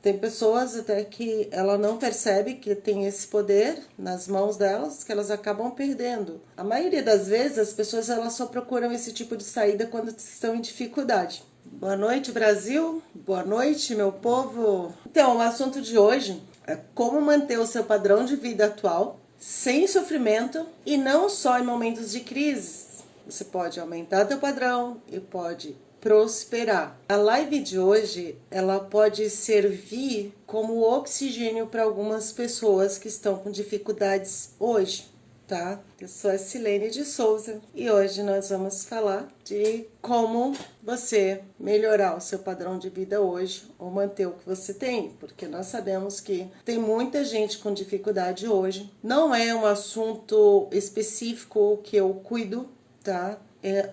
Tem pessoas até que ela não percebe que tem esse poder nas mãos delas, que elas acabam perdendo. A maioria das vezes as pessoas elas só procuram esse tipo de saída quando estão em dificuldade. Boa noite, Brasil. Boa noite, meu povo. Então, o assunto de hoje é como manter o seu padrão de vida atual sem sofrimento e não só em momentos de crise. Você pode aumentar teu padrão e pode prosperar. A live de hoje, ela pode servir como oxigênio para algumas pessoas que estão com dificuldades hoje, tá? Eu sou a Silene de Souza e hoje nós vamos falar de como você melhorar o seu padrão de vida hoje ou manter o que você tem, porque nós sabemos que tem muita gente com dificuldade hoje. Não é um assunto específico que eu cuido, tá?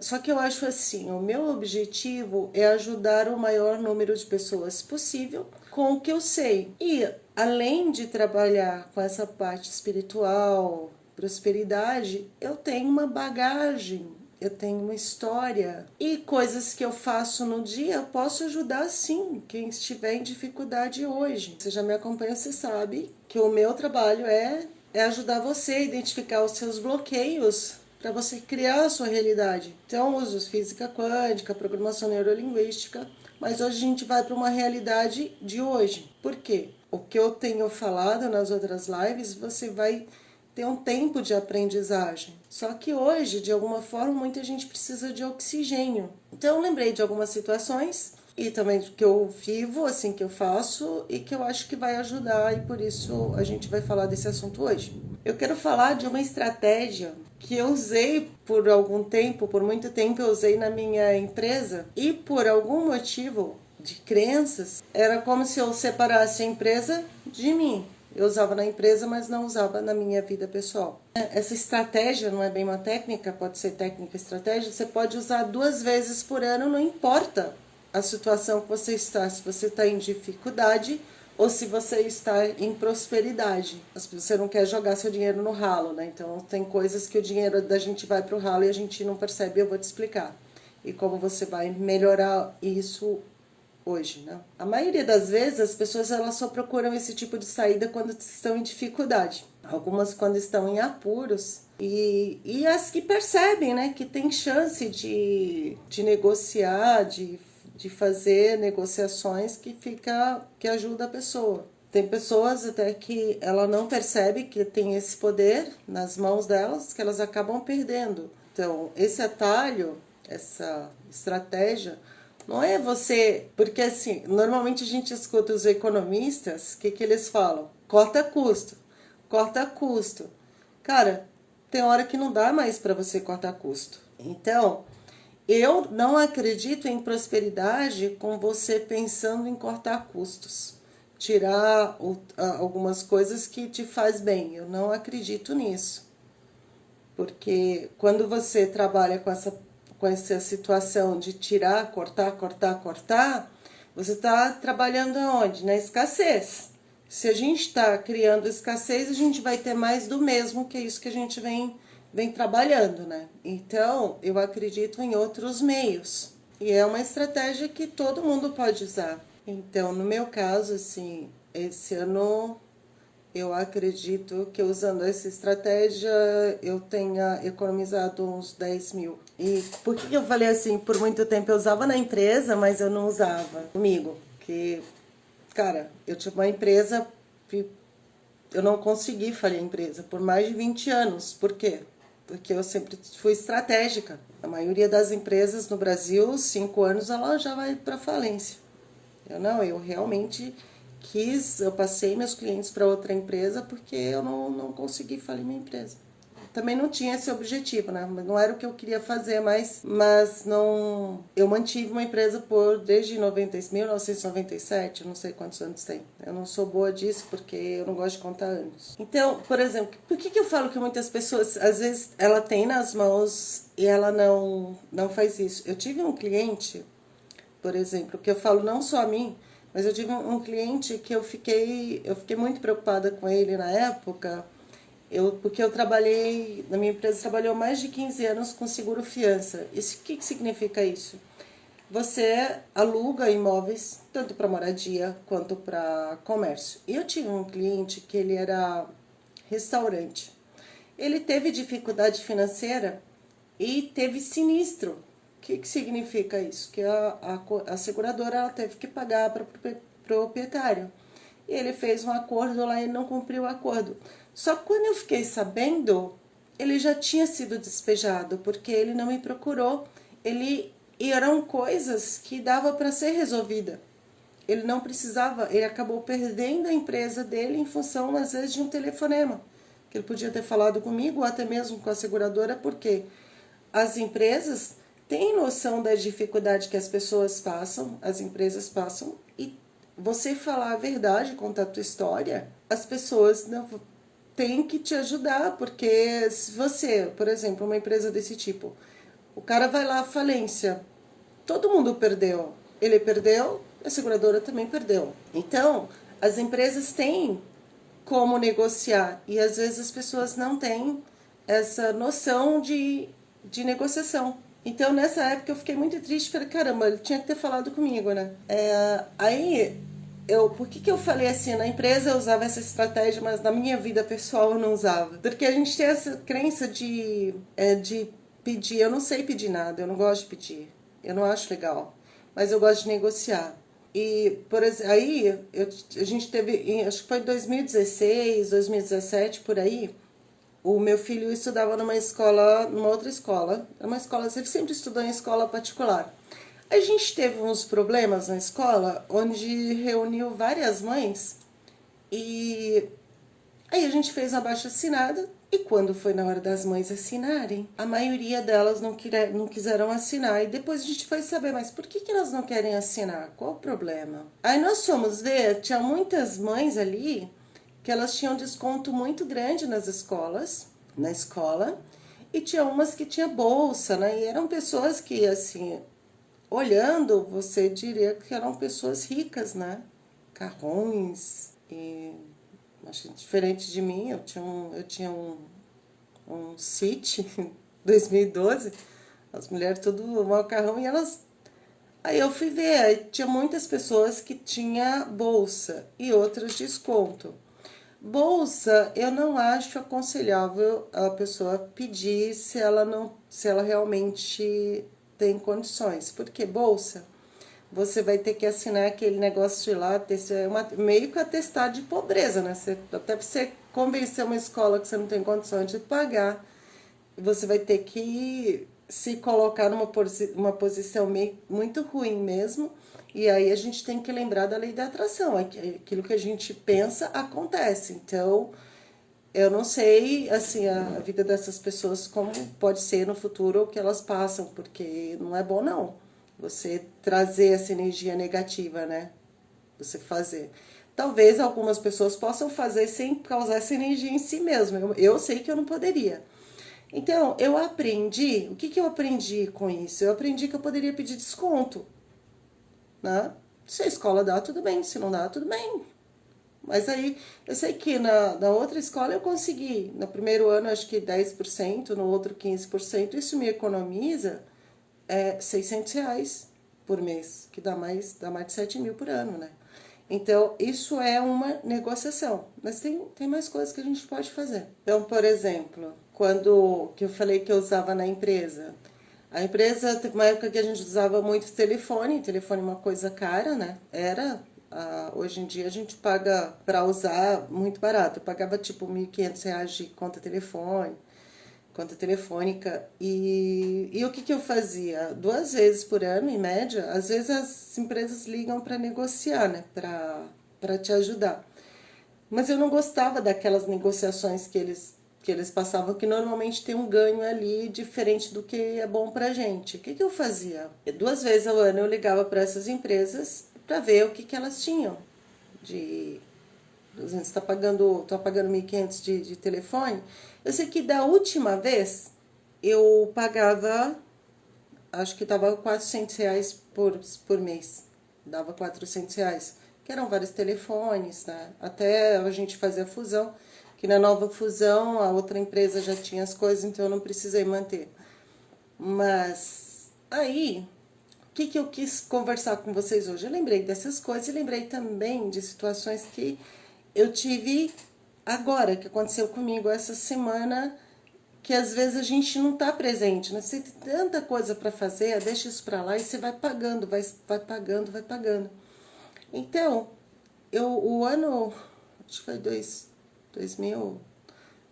Só que eu acho assim, o meu objetivo é ajudar o maior número de pessoas possível com o que eu sei. E além de trabalhar com essa parte espiritual, prosperidade, eu tenho uma bagagem, eu tenho uma história e coisas que eu faço no dia, eu posso ajudar sim quem estiver em dificuldade hoje. Você já me acompanha, você sabe que o meu trabalho é ajudar você a identificar os seus bloqueios para você criar a sua realidade. Então, eu uso física quântica, programação neurolinguística, mas hoje a gente vai para uma realidade de hoje. Por quê? O que eu tenho falado nas outras lives, você vai ter um tempo de aprendizagem. Só que hoje, de alguma forma, muita gente precisa de oxigênio. Então, eu lembrei de algumas situações e também que eu vivo, assim, que eu faço e que eu acho que vai ajudar e por isso a gente vai falar desse assunto hoje. Eu quero falar de uma estratégia que eu usei por algum tempo, por muito tempo eu usei na minha empresa e por algum motivo de crenças, era como se eu separasse a empresa de mim. Eu usava na empresa, mas não usava na minha vida pessoal. Essa estratégia não é bem uma técnica, pode ser técnica estratégia, você pode usar 2 vezes por ano, não importa a situação que você está, se você está em dificuldade ou se você está em prosperidade. Você não quer jogar seu dinheiro no ralo, né? Então tem coisas que o dinheiro da gente vai para o ralo e a gente não percebe, eu vou te explicar. E como você vai melhorar isso hoje, né? A maioria das vezes as pessoas elas só procuram esse tipo de saída quando estão em dificuldade. Algumas quando estão em apuros e as que percebem, né, que tem chance de negociar, de fazer negociações que ajuda a pessoa. Tem pessoas até que ela não percebe que tem esse poder nas mãos delas, que elas acabam perdendo. Então, esse atalho, essa estratégia, não é você... Porque, assim, normalmente a gente escuta os economistas, o que eles falam? Corta custo, corta custo. Cara, tem hora que não dá mais para você cortar custo. Então, eu não acredito em prosperidade com você pensando em cortar custos, tirar algumas coisas que te faz bem. Eu não acredito nisso. Porque quando você trabalha com essa situação de tirar, cortar, cortar, cortar, você está trabalhando aonde? Na escassez. Se a gente está criando escassez, a gente vai ter mais do mesmo, que é isso que a gente vem trabalhando, né? Então, eu acredito em outros meios. E é uma estratégia que todo mundo pode usar. Então, no meu caso, assim, esse ano eu acredito que usando essa estratégia eu tenha economizado uns 10 mil. E por que eu falei assim? Por muito tempo eu usava na empresa, mas eu não usava comigo. Porque, cara, eu tinha uma empresa, eu não consegui falir a empresa por mais de 20 anos. Por quê? Porque eu sempre fui estratégica. A maioria das empresas no Brasil, 5 anos, ela já vai para falência. Eu realmente eu passei meus clientes para outra empresa porque eu não consegui falir minha empresa. Também não tinha esse objetivo, né? Não era o que eu queria fazer, mas não. Eu mantive uma empresa desde 1997, não sei quantos anos tem. Eu não sou boa disso porque eu não gosto de contar anos. Então, por exemplo, por que eu falo que muitas pessoas, às vezes, ela tem nas mãos e ela não faz isso? Eu tive um cliente, por exemplo, que eu falo não só a mim, mas eu tive um cliente que eu fiquei muito preocupada com ele na época, porque eu na minha empresa trabalhou mais de 15 anos com seguro fiança. O que significa isso? você aluga imóveis tanto para moradia quanto para comércio. E eu tinha um cliente que ele era restaurante. Ele teve dificuldade financeira e teve sinistro. O que significa isso? Que a seguradora ela teve que pagar para o proprietário. E ele fez um acordo lá e não cumpriu o acordo. Só que quando eu fiquei sabendo, ele já tinha sido despejado, porque ele não me procurou. E eram coisas que dava para ser resolvida. Ele não precisava, ele acabou perdendo a empresa dele em função, às vezes, de um telefonema. Que ele podia ter falado comigo ou até mesmo com a seguradora, porque as empresas têm noção da dificuldade que as pessoas passam, as empresas passam, e você falar a verdade, contar a tua história, as pessoas não têm que te ajudar, porque se você, por exemplo, uma empresa desse tipo, o cara vai lá à falência, todo mundo perdeu. Ele perdeu, a seguradora também perdeu. Então, as empresas têm como negociar e às vezes as pessoas não têm essa noção de negociação. Então, nessa época eu fiquei muito triste, falei, caramba, ele tinha que ter falado comigo, né? Por que eu falei assim? Na empresa eu usava essa estratégia, mas na minha vida pessoal eu não usava. Porque a gente tem essa crença de pedir. Eu não sei pedir nada, eu não gosto de pedir. Eu não acho legal, mas eu gosto de negociar. E por exemplo, a gente teve, acho que foi em 2016, 2017, por aí, o meu filho estudava numa outra escola, uma escola, ele sempre estudou em escola particular. A gente teve uns problemas na escola, onde reuniu várias mães, e aí a gente fez uma abaixo-assinada, e quando foi na hora das mães assinarem, a maioria delas não quiseram assinar. E depois a gente foi saber, mas por que elas não querem assinar? Qual o problema? Aí nós fomos ver, tinha muitas mães ali que elas tinham desconto muito grande na escola, e tinha umas que tinha bolsa, né? E eram pessoas que, assim, olhando, você diria que eram pessoas ricas, né? Carrões e acho diferente de mim, eu tinha um City em 2012, as mulheres tudo macarrão e elas. Aí eu fui ver, aí tinha muitas pessoas que tinha bolsa e outras desconto. Bolsa, eu não acho aconselhável a pessoa pedir se ela realmente tem condições, porque bolsa você vai ter que assinar aquele negócio de lá, meio que atestado de pobreza, né? Até você convencer uma escola que você não tem condições de pagar, você vai ter que se colocar uma posição muito ruim mesmo. E aí a gente tem que lembrar da lei da atração. Aquilo que a gente pensa acontece. Então, eu não sei, assim, a vida dessas pessoas como pode ser no futuro o que elas passam, porque não é bom não. Você trazer essa energia negativa, né? Você fazer. Talvez algumas pessoas possam fazer sem causar essa energia em si mesmo. Eu sei que eu não poderia. Então, eu aprendi, o que eu aprendi com isso? Eu aprendi que eu poderia pedir desconto, né? Se a escola dá, tudo bem, se não dá, tudo bem. Mas aí, eu sei que na outra escola eu consegui, no primeiro ano acho que 10%, no outro 15%, isso me economiza R$ 600 por mês, que dá mais de 7 mil por ano, né? Então, isso é uma negociação. Mas tem mais coisas que a gente pode fazer. Então, por exemplo, quando que eu falei que eu usava na empresa, a empresa teve uma época que a gente usava muito telefone é uma coisa cara, né? Hoje em dia a gente paga para usar muito barato. Eu pagava tipo R$ 1.500 de conta telefônica. E o que eu fazia? 2 vezes por ano, em média, às vezes as empresas ligam para negociar, né? Para te ajudar. Mas eu não gostava daquelas negociações que eles passavam, que normalmente tem um ganho ali diferente do que é bom pra gente. O que eu fazia? 2 vezes ao ano eu ligava para essas empresas para ver o que elas tinham de você está pagando, tô pagando 1.500 de telefone. Eu sei que da última vez eu pagava, acho que tava R$ 400 por mês. Dava R$ 400, que eram vários telefones, né? Até a gente fazer a fusão, que na nova fusão a outra empresa já tinha as coisas, então eu não precisei manter. Mas aí, que eu quis conversar com vocês hoje? Eu lembrei dessas coisas e lembrei também de situações que eu tive agora, que aconteceu comigo essa semana, que às vezes a gente não está presente, né? Você tem tanta coisa para fazer, deixa isso para lá e você vai pagando, vai pagando, vai pagando. Então, o ano, acho que foi 2000,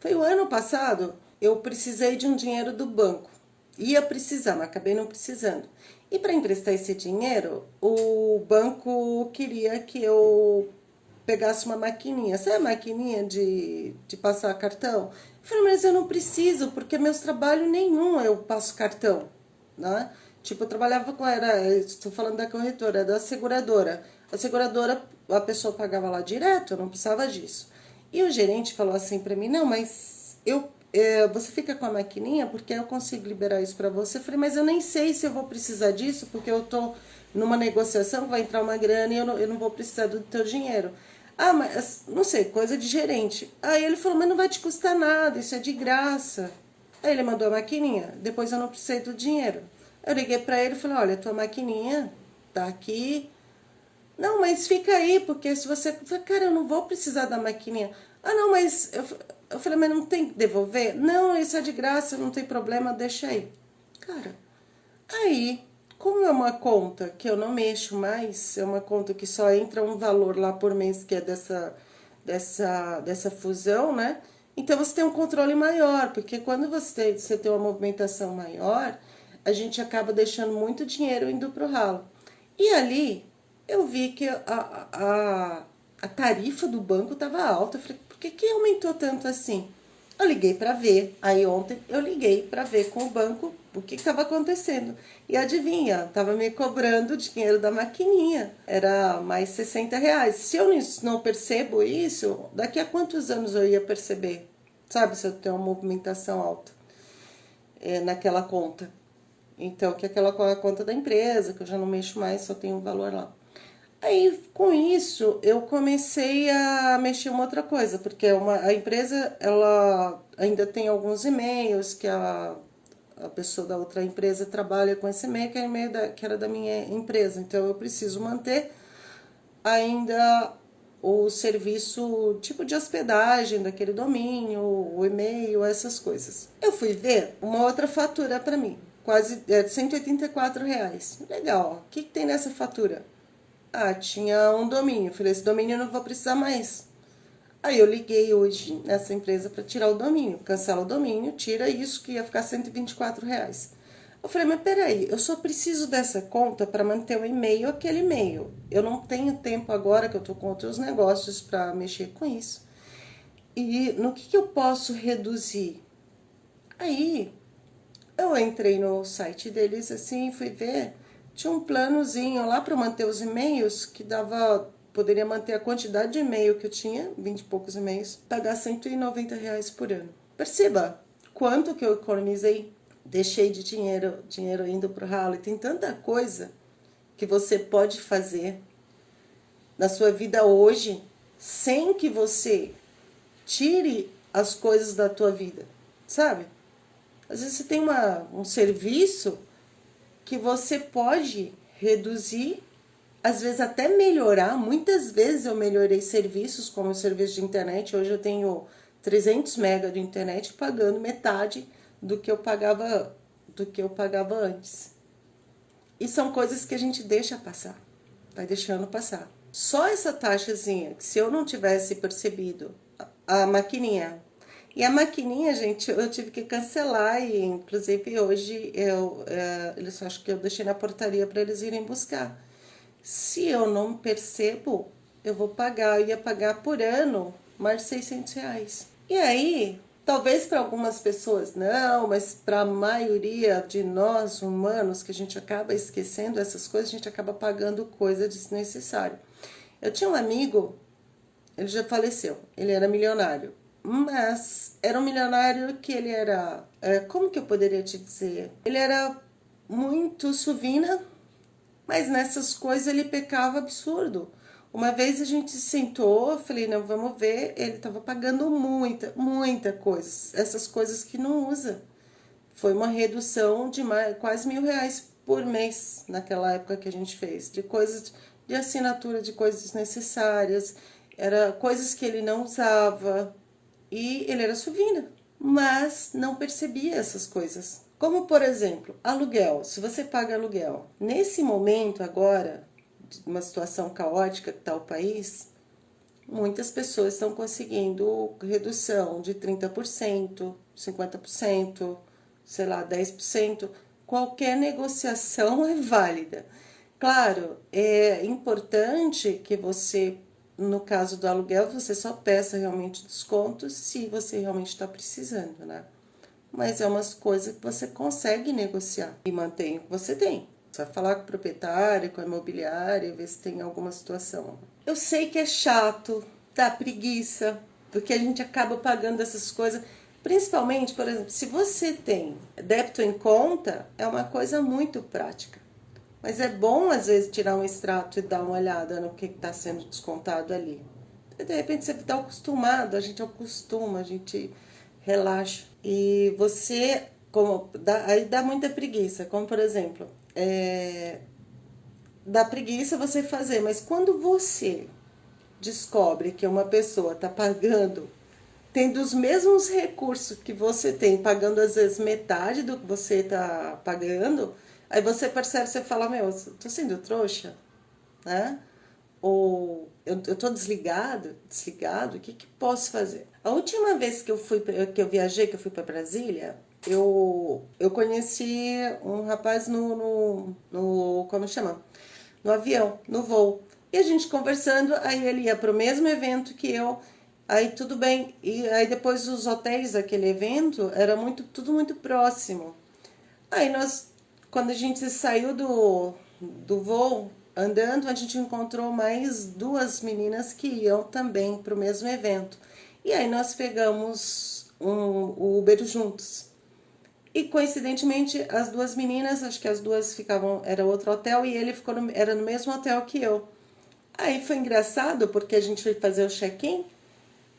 foi o ano passado, eu precisei de um dinheiro do banco. Ia precisar, mas acabei não precisando. E para emprestar esse dinheiro, o banco queria que eu pegasse uma maquininha. Sabe a maquininha de passar cartão? Eu falei, mas eu não preciso, porque meus trabalhos nenhum eu passo cartão, né? Tipo, eu trabalhava estou falando da corretora, da seguradora. A seguradora, a pessoa pagava lá direto, eu não precisava disso. E o gerente falou assim pra mim, não, mas você fica com a maquininha porque eu consigo liberar isso pra você. Eu falei, mas eu nem sei se eu vou precisar disso, porque eu tô numa negociação, vai entrar uma grana e eu não vou precisar do teu dinheiro. Ah, mas não sei, coisa de gerente. Aí ele falou, mas não vai te custar nada, isso é de graça. Aí ele mandou a maquininha, depois eu não precisei do dinheiro. Eu liguei pra ele e falei, olha, tua maquininha tá aqui. Não, mas fica aí, porque se você... Cara, eu não vou precisar da maquininha. Ah, não, mas... Eu falei, mas não tem que devolver? Não, isso é de graça, não tem problema, deixa aí. Cara, aí, como é uma conta que eu não mexo mais, é uma conta que só entra um valor lá por mês, que é dessa fusão, né? Então você tem um controle maior, porque quando você tem uma movimentação maior, a gente acaba deixando muito dinheiro indo pro ralo. E ali eu vi que a tarifa do banco estava alta. Eu falei, por que aumentou tanto assim? Eu liguei para ver. Aí ontem eu liguei para ver com o banco o que estava acontecendo. E adivinha, estava me cobrando o dinheiro da maquininha. Era mais R$ 60. Se eu não percebo isso, daqui a quantos anos eu ia perceber? Sabe, se eu tenho uma movimentação alta naquela conta. Então, que é aquela conta da empresa, que eu já não mexo mais, só tem um valor lá. Aí, com isso, eu comecei a mexer uma outra coisa, porque a empresa, ela ainda tem alguns e-mails que a pessoa da outra empresa trabalha com esse e-mail, que é e-mail que era da minha empresa. Então, eu preciso manter ainda o serviço tipo de hospedagem daquele domínio, o e-mail, essas coisas. Eu fui ver uma outra fatura para mim, quase R$ 184. Legal, o que tem nessa fatura? Ah, tinha um domínio. Falei, esse domínio eu não vou precisar mais. Aí eu liguei hoje nessa empresa para tirar o domínio. Cancela o domínio, tira isso que ia ficar R$ 124. Eu falei, mas peraí, eu só preciso dessa conta para manter o e-mail, aquele e-mail. Eu não tenho tempo agora que eu tô com outros negócios para mexer com isso. E no que eu posso reduzir? Aí eu entrei no site deles assim, fui ver, tinha um planozinho lá para manter os e-mails que poderia manter a quantidade de e-mail que eu tinha, 20 e poucos e-mails, pagar R$ 190 por ano. Perceba quanto que eu economizei, deixei de dinheiro indo pro ralo. E tem tanta coisa que você pode fazer na sua vida hoje sem que você tire as coisas da tua vida, sabe? Às vezes você tem um serviço que você pode reduzir, às vezes até melhorar. Muitas vezes eu melhorei serviços, como o serviço de internet. Hoje eu tenho 300 mega de internet pagando metade do que eu pagava antes. E são coisas que a gente deixa passar, vai deixando passar. Só essa taxazinha, que se eu não tivesse percebido, a maquininha. E a maquininha, gente, eu tive que cancelar e, inclusive, hoje eles acho que eu deixei na portaria para eles irem buscar. Se eu não percebo, eu ia pagar por ano mais de R$ 600. E aí, talvez para algumas pessoas não, mas para a maioria de nós humanos, que a gente acaba esquecendo essas coisas, a gente acaba pagando coisa desnecessária. Eu tinha um amigo, ele já faleceu, ele era milionário. Mas era um milionário que ele era... como que eu poderia te dizer? Ele era muito suvina, mas nessas coisas ele pecava absurdo. Uma vez a gente se sentou, eu falei, não, vamos ver. Ele estava pagando muita coisa. Essas coisas que não usa. Foi uma redução de quase R$ 1.000 por mês, naquela época que a gente fez, de coisas de assinatura, de coisas desnecessárias, era coisas que ele não usava, e ele era suvina, mas não percebia essas coisas. Como, por exemplo, aluguel. Se você paga aluguel, nesse momento agora, de uma situação caótica que está o país, muitas pessoas estão conseguindo redução de 30%, 50%, sei lá, 10%. Qualquer negociação é válida. Claro, é importante que você, no caso do aluguel, você só peça realmente desconto se você realmente está precisando, né? Mas é umas coisas que você consegue negociar e mantém o que você tem. Você vai falar com o proprietário, com a imobiliária, ver se tem alguma situação. Eu sei que é chato, dá preguiça, porque a gente acaba pagando essas coisas. Principalmente, por exemplo, se você tem débito em conta, é uma coisa muito prática. Mas é bom, às vezes, tirar um extrato e dar uma olhada no que está sendo descontado ali. E, de repente, você está acostumado, a gente acostuma, a gente relaxa. E você, aí dá muita preguiça. Como, por exemplo, dá preguiça você fazer, mas quando você descobre que uma pessoa está pagando, tendo os mesmos recursos que você tem, pagando às vezes metade do que você está pagando, aí você percebe, você fala, meu, eu tô sendo trouxa, né? Ou eu tô desligado, o que posso fazer? A última vez que eu viajei, que eu fui para Brasília, eu conheci um rapaz no como chama? No avião, no voo. E a gente conversando, aí ele ia para o mesmo evento que eu, aí tudo bem. E aí depois os hotéis daquele evento era tudo muito próximo. Aí quando a gente saiu do voo, andando, a gente encontrou mais duas meninas que iam também para o mesmo evento. E aí nós pegamos o Uber juntos. E coincidentemente, as duas meninas, acho que as duas ficavam, era outro hotel, e ele era no mesmo hotel que eu. Aí foi engraçado, porque a gente foi fazer o check-in.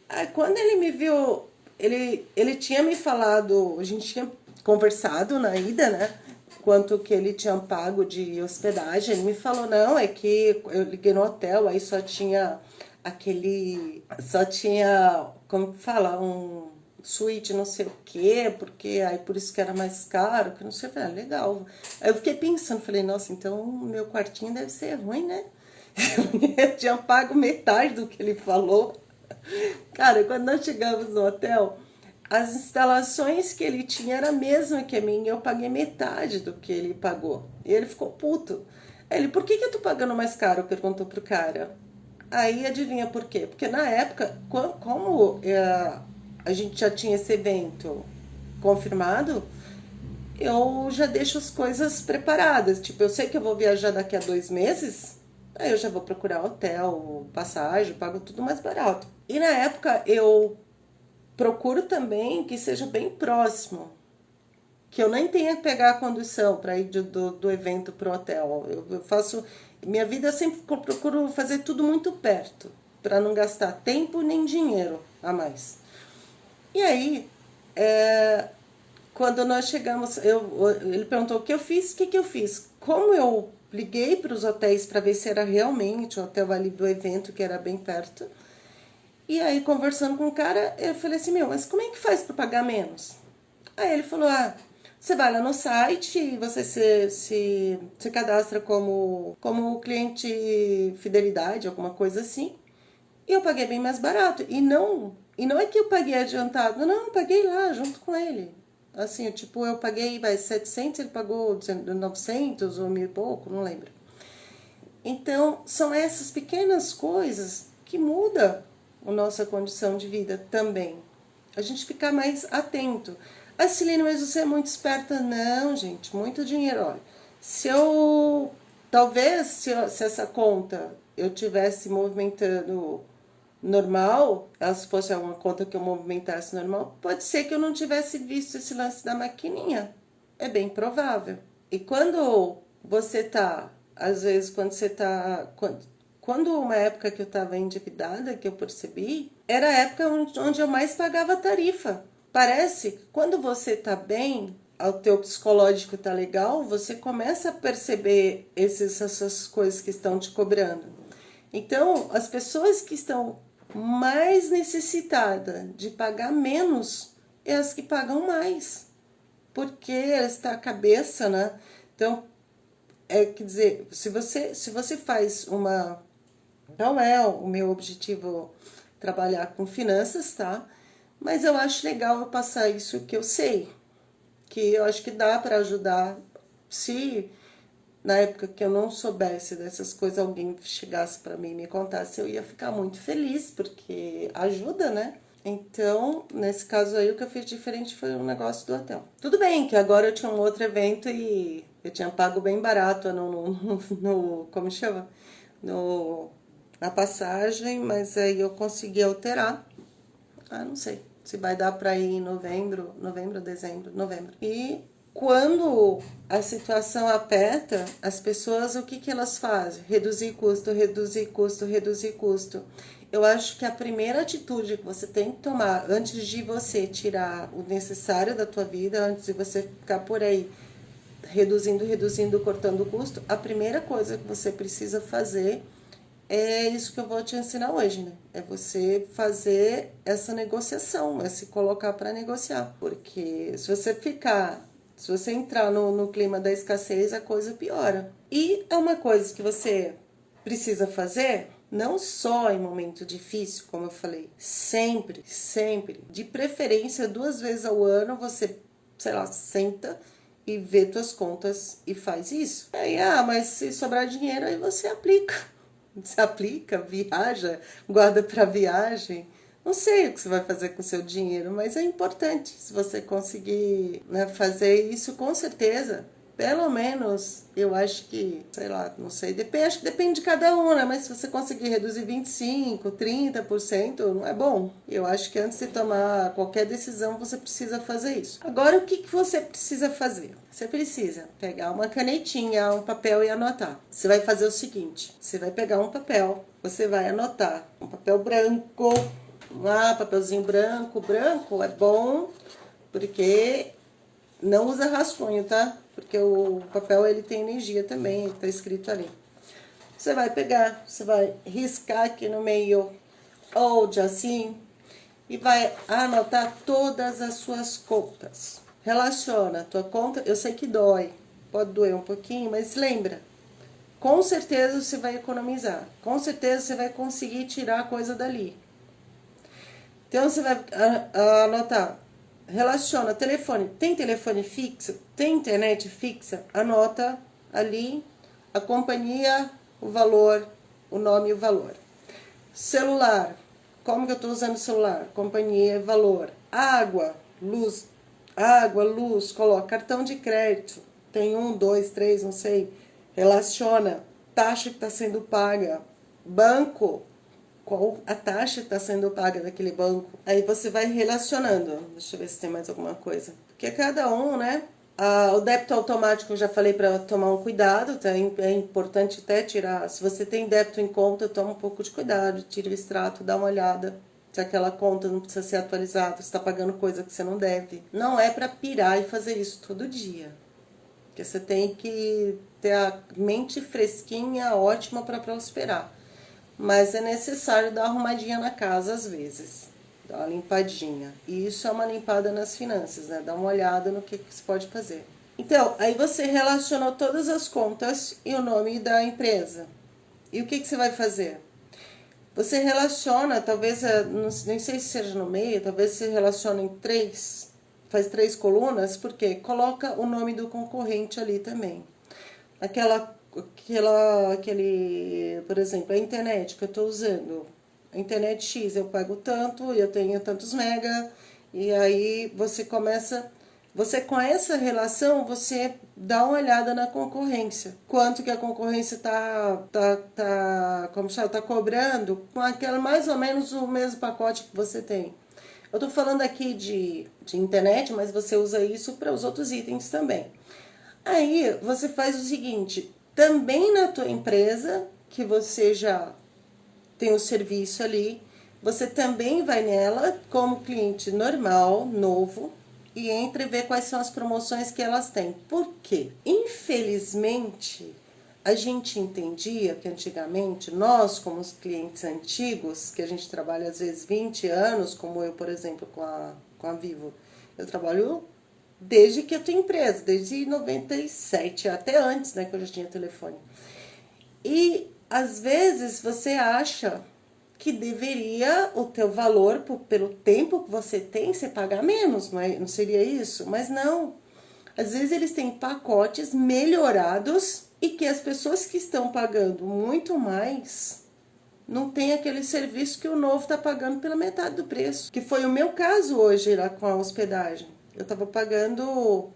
Aí quando ele me viu, ele tinha me falado, a gente tinha conversado na ida, né? Quanto que ele tinha pago de hospedagem. Ele me falou, não, é que eu liguei no hotel, aí só tinha, como que fala, suíte não sei o quê, porque aí por isso que era mais caro, que não sei, legal. Aí eu fiquei pensando, falei, nossa, então meu quartinho deve ser ruim, né? Eu tinha pago metade do que ele falou. Cara, quando nós chegamos no hotel, as instalações que ele tinha era a mesma que a minha, eu paguei metade do que ele pagou. E ele ficou puto. Aí ele, por que eu tô pagando mais caro? Perguntou pro cara. Aí adivinha por quê? Porque na época, como a gente já tinha esse evento confirmado, eu já deixo as coisas preparadas. Tipo, eu sei que eu vou viajar daqui a 2 meses, aí eu já vou procurar hotel, passagem, pago tudo mais barato. E na época eu procuro também que seja bem próximo, que eu nem tenha que pegar a condução para ir do evento pro hotel. Eu faço. Minha vida eu sempre procuro fazer tudo muito perto, para não gastar tempo nem dinheiro a mais. E aí, quando nós chegamos, ele perguntou o que eu fiz, o que eu fiz. Como eu liguei para os hotéis para ver se era realmente o hotel ali do evento, que era bem perto. E aí, conversando com o cara, eu falei assim, mas como é que faz para pagar menos? Aí ele falou, você vai lá no site e você se cadastra como cliente fidelidade, alguma coisa assim. E eu paguei bem mais barato. E não é que eu paguei adiantado, não, eu paguei lá junto com ele. Assim, tipo, eu paguei 700, ele pagou 900 ou 1.000 e pouco, não lembro. Então, são essas pequenas coisas que mudam a nossa condição de vida também. A gente ficar mais atento. Cilene, mas você é muito esperta. Não, gente, muito dinheiro. Olha, talvez, se essa conta eu tivesse movimentando normal, se fosse uma conta que eu movimentasse normal, pode ser que eu não tivesse visto esse lance da maquininha. É bem provável. E quando você tá, às vezes, quando uma época que eu estava endividada, que eu percebi, era a época onde eu mais pagava tarifa. Parece que quando você tá bem, o teu psicológico tá legal, você começa a perceber essas coisas que estão te cobrando. Então, as pessoas que estão mais necessitadas de pagar menos é as que pagam mais, porque está a cabeça, né? Então, quer dizer, se você faz uma... Não é o meu objetivo trabalhar com finanças, tá? Mas eu acho legal eu passar isso que eu sei, que eu acho que dá para ajudar. Se na época que eu não soubesse dessas coisas, alguém chegasse para mim e me contasse, eu ia ficar muito feliz, porque ajuda, né? Então, nesse caso aí, o que eu fiz diferente foi o negócio do hotel. Tudo bem que agora eu tinha um outro evento e eu tinha pago bem barato como chama? Na passagem, mas aí eu consegui alterar. Não sei se vai dar para ir em novembro, dezembro, novembro. E quando a situação aperta, as pessoas, o que elas fazem? Reduzir custo, reduzir custo, reduzir custo. Eu acho que a primeira atitude que você tem que tomar antes de você tirar o necessário da tua vida, antes de você ficar por aí reduzindo, cortando o custo, a primeira coisa que você precisa fazer é isso que eu vou te ensinar hoje, né? É você fazer essa negociação, é se colocar para negociar. Porque se você entrar no clima da escassez, a coisa piora. E é uma coisa que você precisa fazer, não só em momento difícil, como eu falei, sempre, sempre. De preferência, 2 vezes ao ano, você, sei lá, senta e vê tuas contas e faz isso. Aí, mas se sobrar dinheiro, aí você aplica. Se aplica, viaja, guarda para viagem. Não sei o que você vai fazer com o seu dinheiro, mas é importante. Se você conseguir, né, fazer isso, com certeza, pelo menos, eu acho que, sei lá, não sei, acho que depende de cada um, né? Mas se você conseguir reduzir 25%, 30%, não é bom? Eu acho que antes de tomar qualquer decisão, você precisa fazer isso. Agora, o que você precisa fazer? Você precisa pegar uma canetinha, um papel e anotar. Você vai fazer o seguinte, você vai pegar um papel, você vai anotar, um papel branco, papelzinho branco. Branco é bom porque não usa rascunho, tá? Porque o papel ele tem energia também, tá escrito ali. Você vai pegar, você vai riscar aqui no meio, ou assim, e vai anotar todas as suas contas. Relaciona a tua conta, eu sei que dói, pode doer um pouquinho, mas lembra, com certeza você vai economizar, com certeza você vai conseguir tirar a coisa dali. Então você vai anotar, relaciona telefone, tem telefone fixo, tem internet fixa, anota ali a companhia, o valor, o nome e o valor. Celular, como que eu estou usando o celular? Companhia, valor. Água, luz, coloca cartão de crédito, tem 1, 2, 3, não sei, relaciona, taxa que está sendo paga, banco, qual a taxa que está sendo paga daquele banco. Aí você vai relacionando. Deixa eu ver se tem mais alguma coisa. Porque cada um, né? O débito automático, eu já falei para tomar um cuidado, tá? É importante até tirar. Se você tem débito em conta, toma um pouco de cuidado, tira o extrato, dá uma olhada. Se aquela conta não precisa ser atualizada, você está pagando coisa que você não deve. Não é para pirar e fazer isso todo dia. Porque você tem que ter a mente fresquinha, ótima para prosperar. Mas é necessário dar uma arrumadinha na casa às vezes, dar uma limpadinha. E isso é uma limpada nas finanças, né? Dá uma olhada no que você pode fazer. Então, aí você relacionou todas as contas e o nome da empresa. E o que você vai fazer? Você relaciona, talvez, nem sei se seja no meio, talvez você relacione em 3, faz 3 colunas, porque coloca o nome do concorrente ali também. Por exemplo, a internet que eu estou usando, a internet X, eu pago tanto, eu tenho tantos mega, e aí você com essa relação, você dá uma olhada na concorrência. Quanto que a concorrência tá cobrando com aquela mais ou menos o mesmo pacote que você tem. Eu estou falando aqui de internet, mas você usa isso para os outros itens também. Aí você faz o seguinte, também na tua empresa, que você já tem o serviço ali, você também vai nela como cliente normal, novo, e entra e vê quais são as promoções que elas têm. Por quê? Infelizmente, a gente entendia que antigamente, nós como os clientes antigos, que a gente trabalha às vezes 20 anos, como eu, por exemplo, com a Vivo, eu trabalho desde que eu tenho empresa, desde 97, até antes, né, que eu já tinha telefone. E às vezes você acha que deveria o teu valor pelo tempo que você tem, você pagar menos, não é? Não seria isso? Mas não. Às vezes eles têm pacotes melhorados e que as pessoas que estão pagando muito mais não tem aquele serviço que o novo está pagando pela metade do preço. Que foi o meu caso hoje lá com a hospedagem. Eu estava pagando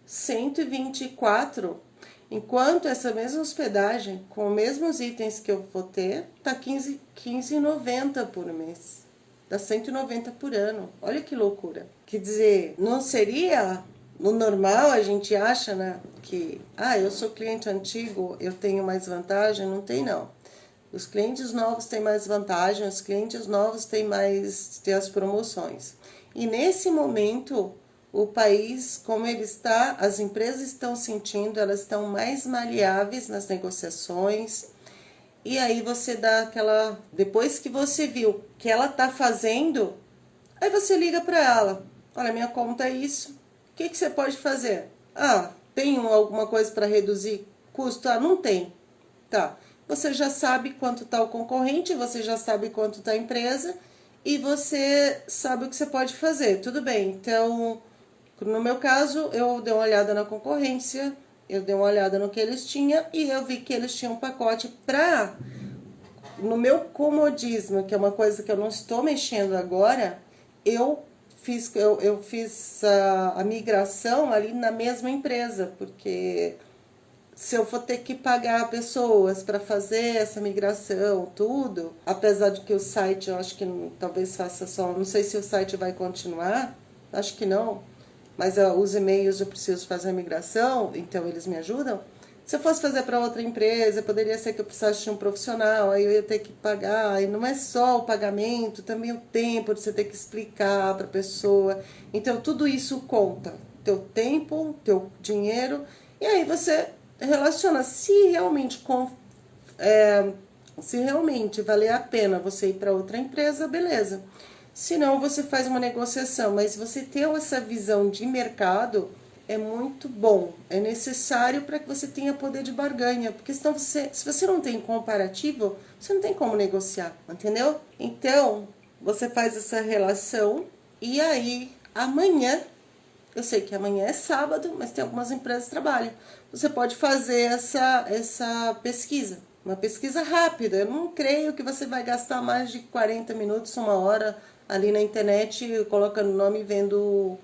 124, enquanto essa mesma hospedagem, com os mesmos itens que eu vou ter, tá 15,90 por mês. Dá 190 por ano. Olha que loucura. Quer dizer, não seria no normal, a gente acha, né, que eu sou cliente antigo, eu tenho mais vantagem? Não tem, não. Os clientes novos têm mais vantagem, os clientes novos têm as promoções. E nesse momento, o país, como ele está, as empresas estão sentindo, elas estão mais maleáveis nas negociações. E aí você dá aquela... Depois que você viu que ela está fazendo, aí você liga para ela. Olha, minha conta é isso. O que você pode fazer? Tem alguma coisa para reduzir custo? Não tem. Tá. Você já sabe quanto está o concorrente, você já sabe quanto está a empresa e você sabe o que você pode fazer. Tudo bem. Então, no meu caso, eu dei uma olhada na concorrência, eu dei uma olhada no que eles tinham e eu vi que eles tinham um pacote para... No meu comodismo, que é uma coisa que eu não estou mexendo agora, eu fiz a migração ali na mesma empresa, porque se eu for ter que pagar pessoas para fazer essa migração, tudo, apesar de que o site eu acho que talvez faça só, não sei se o site vai continuar, acho que não, mas os e-mails eu preciso fazer a migração, então eles me ajudam. Se eu fosse fazer para outra empresa, poderia ser que eu precisasse de um profissional, aí eu ia ter que pagar, e não é só o pagamento, também o tempo de você ter que explicar para a pessoa. Então, tudo isso conta. Teu tempo, teu dinheiro, e aí você relaciona. Se realmente valer a pena você ir para outra empresa, beleza. Se não, você faz uma negociação, mas você ter essa visão de mercado é muito bom, é necessário para que você tenha poder de barganha, porque senão se você não tem comparativo, você não tem como negociar, entendeu? Então, você faz essa relação e aí amanhã, eu sei que amanhã é sábado, mas tem algumas empresas que trabalham, você pode fazer essa pesquisa, uma pesquisa rápida. Eu não creio que você vai gastar mais de 40 minutos, uma hora ali na internet, colocando o nome e vendo,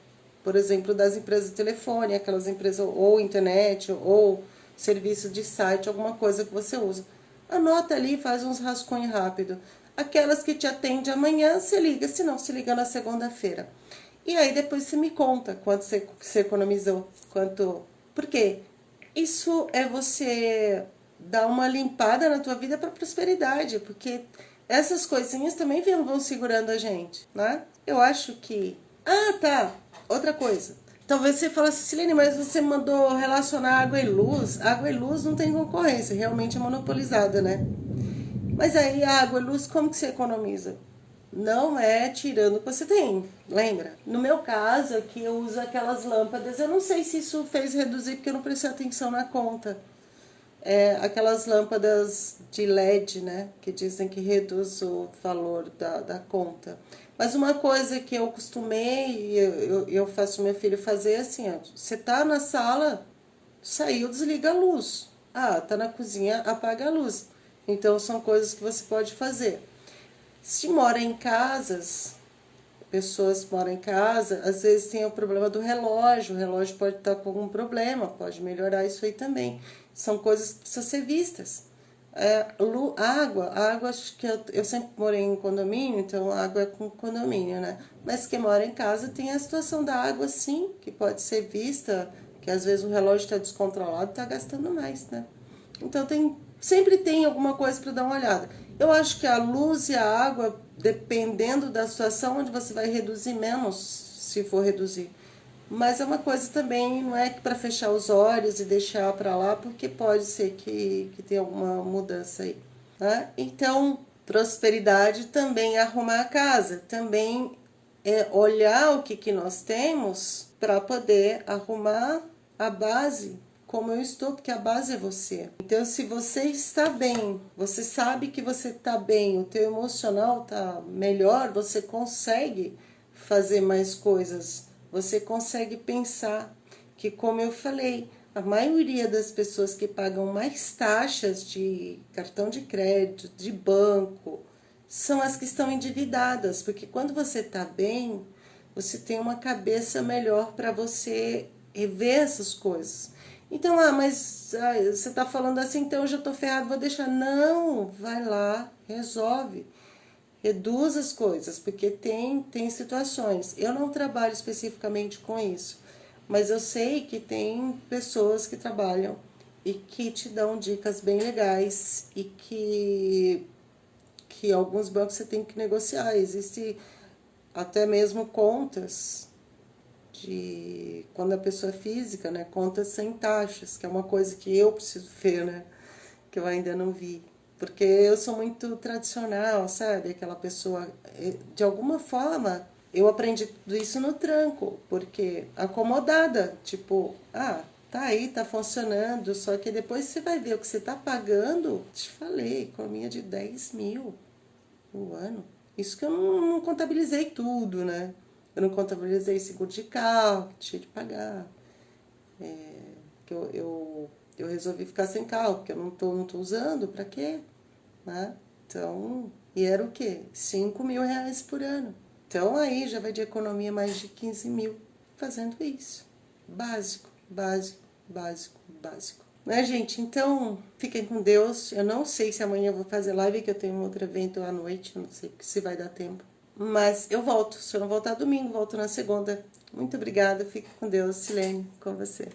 por exemplo, das empresas de telefone, aquelas empresas ou internet ou serviço de site, alguma coisa que você usa. Anota ali, faz uns rascunhos rápido. Aquelas que te atendem amanhã, você liga, se não, se liga na segunda-feira. E aí depois você me conta quanto você economizou, quanto... Por quê? Isso é você dar uma limpada na tua vida para prosperidade, porque essas coisinhas também vão segurando a gente, né? Eu acho que... tá, outra coisa. Talvez você fale assim, Silene, mas você mandou relacionar água e luz. Água e luz não tem concorrência, realmente é monopolizada, né? Mas aí a água e luz, como que você economiza? Não é tirando o que você tem, lembra? No meu caso aqui eu uso aquelas lâmpadas, eu não sei se isso fez reduzir porque eu não prestei atenção na conta. Aquelas lâmpadas de LED, né, que dizem que reduz o valor da conta. Mas uma coisa que eu costumei, eu faço meu filho fazer assim, você tá na sala, saiu, desliga a luz. Tá na cozinha, apaga a luz. Então são coisas que você pode fazer. Se mora em casas, pessoas que moram em casa, às vezes tem o problema do relógio. O relógio pode estar com algum problema, pode melhorar isso aí também. São coisas que precisam ser vistas. Água, acho que eu sempre morei em condomínio, então água é com condomínio, né? Mas quem mora em casa tem a situação da água, sim, que pode ser vista, que às vezes o relógio está descontrolado e está gastando mais, né? Então sempre tem alguma coisa para dar uma olhada. Eu acho que a luz e a água, dependendo da situação, onde você vai reduzir menos, se for reduzir. Mas é uma coisa também, não é que para fechar os olhos e deixar para lá, porque pode ser que tenha alguma mudança aí, tá? Então, prosperidade também é arrumar a casa, também é olhar o que nós temos para poder arrumar a base como eu estou, porque a base é você. Então, se você está bem, você sabe que você está bem, o teu emocional está melhor, você consegue fazer mais coisas, você consegue pensar que, como eu falei, a maioria das pessoas que pagam mais taxas de cartão de crédito, de banco, são as que estão endividadas, porque quando você está bem, você tem uma cabeça melhor para você rever essas coisas. Então, mas você está falando assim, então eu já estou ferrado, vou deixar. Não, vai lá, resolve. Reduz as coisas, porque tem situações. Eu não trabalho especificamente com isso, mas eu sei que tem pessoas que trabalham e que te dão dicas bem legais e que alguns bancos você tem que negociar. Existe até mesmo contas de quando a pessoa é física, né? Contas sem taxas, que é uma coisa que eu preciso ver, né? Que eu ainda não vi. Porque eu sou muito tradicional, sabe? Aquela pessoa, de alguma forma, eu aprendi tudo isso no tranco, porque acomodada, tipo, tá aí, tá funcionando, só que depois você vai ver o que você tá pagando. Te falei, economia de 10 mil no ano. Isso que eu não contabilizei tudo, né? Eu não contabilizei seguro de carro, que tinha de pagar. Que eu resolvi ficar sem carro, porque eu não tô usando, pra quê? Né? Então, e era o quê? 5 mil reais por ano. Então aí já vai de economia mais de 15 mil fazendo isso. Básico, básico, básico, básico. Né, gente? Então, fiquem com Deus. Eu não sei se amanhã eu vou fazer live, que eu tenho um outro evento à noite. Eu não sei se vai dar tempo. Mas eu volto. Se eu não voltar domingo, volto na segunda. Muito obrigada. Fique com Deus. Silene, com você.